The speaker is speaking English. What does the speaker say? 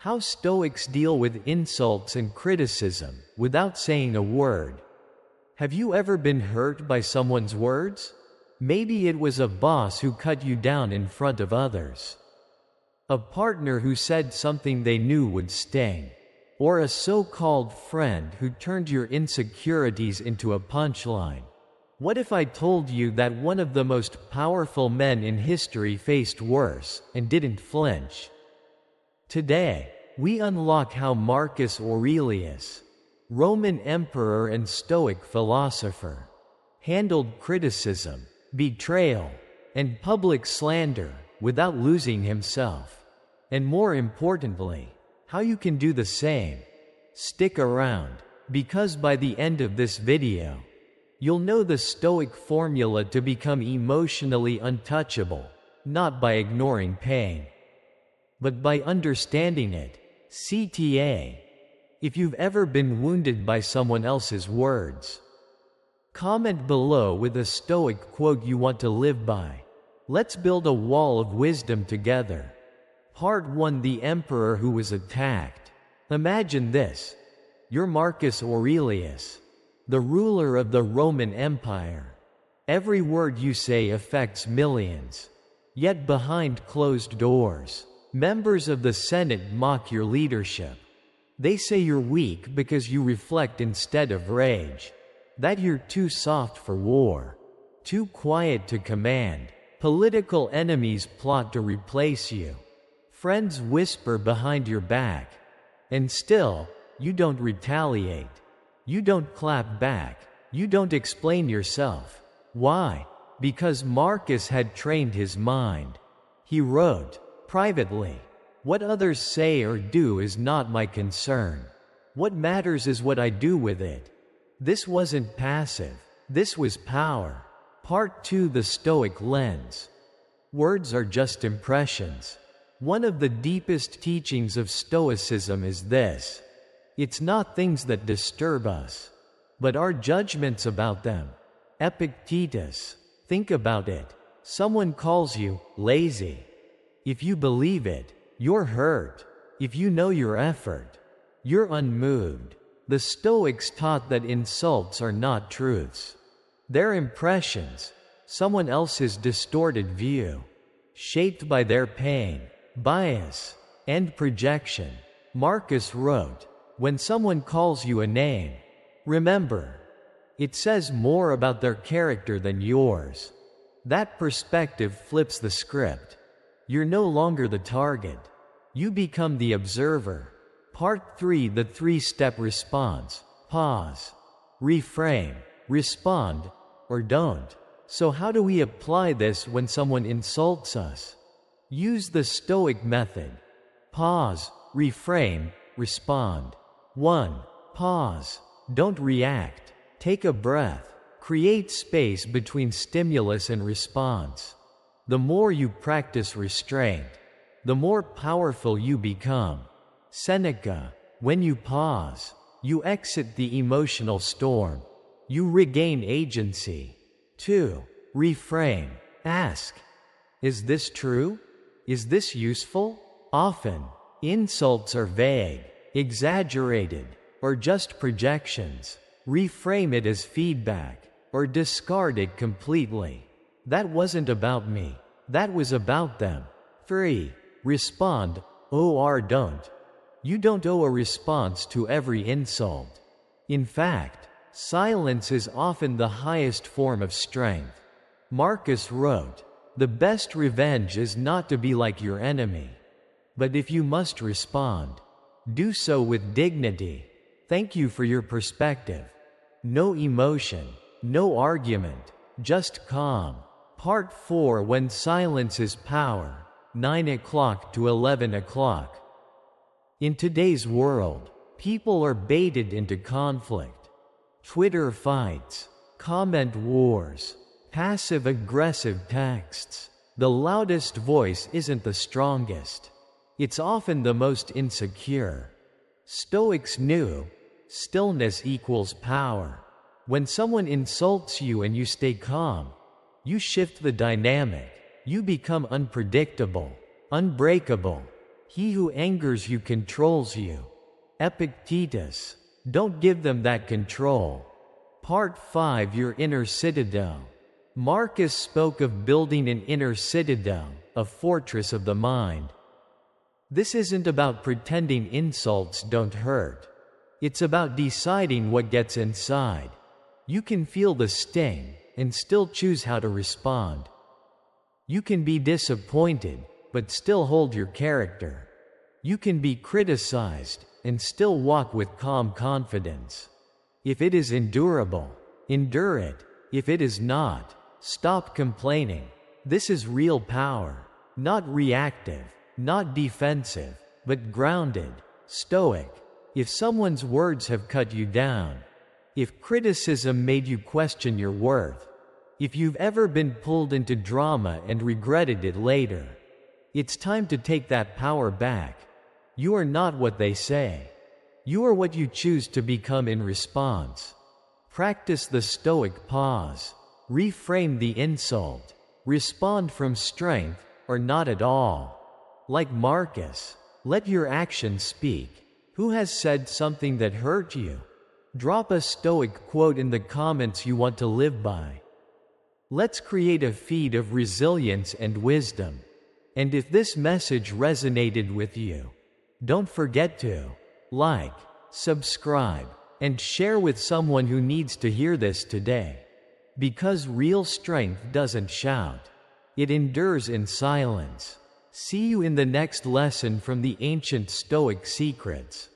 How Stoics deal with insults and criticism without saying a word. Have you ever been hurt by someone's words? Maybe it was a boss who cut you down in front of others. A partner who said something they knew would sting. Or a so-called friend who turned your insecurities into a punchline. What if I told you that one of the most powerful men in history faced worse and didn't flinch? Today, we unlock how Marcus Aurelius, Roman emperor and Stoic philosopher, handled criticism, betrayal, and public slander without losing himself. And more importantly, how you can do the same. Stick around, because by the end of this video, you'll know the Stoic formula to become emotionally untouchable, not by ignoring pain, but by understanding it. CTA. If you've ever been wounded by someone else's words, comment below with a Stoic quote you want to live by. Let's build a wall of wisdom together. Part 1: The Emperor Who Was Attacked. Imagine this. You're Marcus Aurelius, the ruler of the Roman Empire. Every word you say affects millions. Yet behind closed doors, members of the Senate mock your leadership. They say you're weak because you reflect instead of rage, that you're too soft for war, too quiet to command. Political enemies plot to replace you. Friends whisper behind your back. And still, you don't retaliate. You don't clap back. You don't explain yourself. Why? Because Marcus had trained his mind. He wrote, privately, "What others say or do is not my concern. What matters is what I do with it." This wasn't passive. This was power. Part 2: The Stoic Lens. Words are just impressions. One of the deepest teachings of Stoicism is this. It's not things that disturb us, but our judgments about them. Epictetus. Think about it. Someone calls you lazy. If you believe it, you're hurt. If you know your effort, you're unmoved. The Stoics taught that insults are not truths. They're impressions, someone else's distorted view, shaped by their pain, bias, and projection. Marcus wrote, "When someone calls you a name, remember, it says more about their character than yours." That perspective flips the script. You're no longer the target. You become the observer. Part 3: The three-step response. Pause. Reframe. Respond. Or don't. So how do we apply this when someone insults us? Use the Stoic method. Pause. Reframe. Respond. 1. Pause. Don't react. Take a breath. Create space between stimulus and response. The more you practice restraint, the more powerful you become. Seneca. When you pause, you exit the emotional storm. You regain agency. 2. Reframe. Ask, is this true? Is this useful? Often, insults are vague, exaggerated, or just projections. Reframe it as feedback, or discard it completely. That wasn't about me. That was about them. 3. Respond, or don't. You don't owe a response to every insult. In fact, silence is often the highest form of strength. Marcus wrote, "The best revenge is not to be like your enemy. But if you must respond, do so with dignity." Thank you for your perspective. No emotion, no argument, just calm. Part 4: When Silence is Power. 9 o'clock to 11 o'clock. In today's world, people are baited into conflict. Twitter fights, comment wars, passive-aggressive texts. The loudest voice isn't the strongest. It's often the most insecure. Stoics knew, stillness equals power. When someone insults you and you stay calm, you shift the dynamic. You become unpredictable, unbreakable. He who angers you controls you. Epictetus. Don't give them that control. Part 5. Your inner citadel. Marcus spoke of building an inner citadel, a fortress of the mind. This isn't about pretending insults don't hurt. It's about deciding what gets inside. You can feel the sting and still choose how to respond. You can be disappointed, but still hold your character. You can be criticized and still walk with calm confidence. If it is endurable, endure it. If it is not, stop complaining. This is real power, not reactive, not defensive, but grounded, stoic. If someone's words have cut you down, if criticism made you question your worth, if you've ever been pulled into drama and regretted it later, it's time to take that power back. You are not what they say. You are what you choose to become in response. Practice the Stoic pause. Reframe the insult. Respond from strength, or not at all. Like Marcus, let your actions speak. Who has said something that hurt you? Drop a Stoic quote in the comments you want to live by. Let's create a feed of resilience and wisdom. And if this message resonated with you, don't forget to like, subscribe, and share with someone who needs to hear this today. Because real strength doesn't shout. It endures in silence. See you in the next lesson from the ancient Stoic secrets.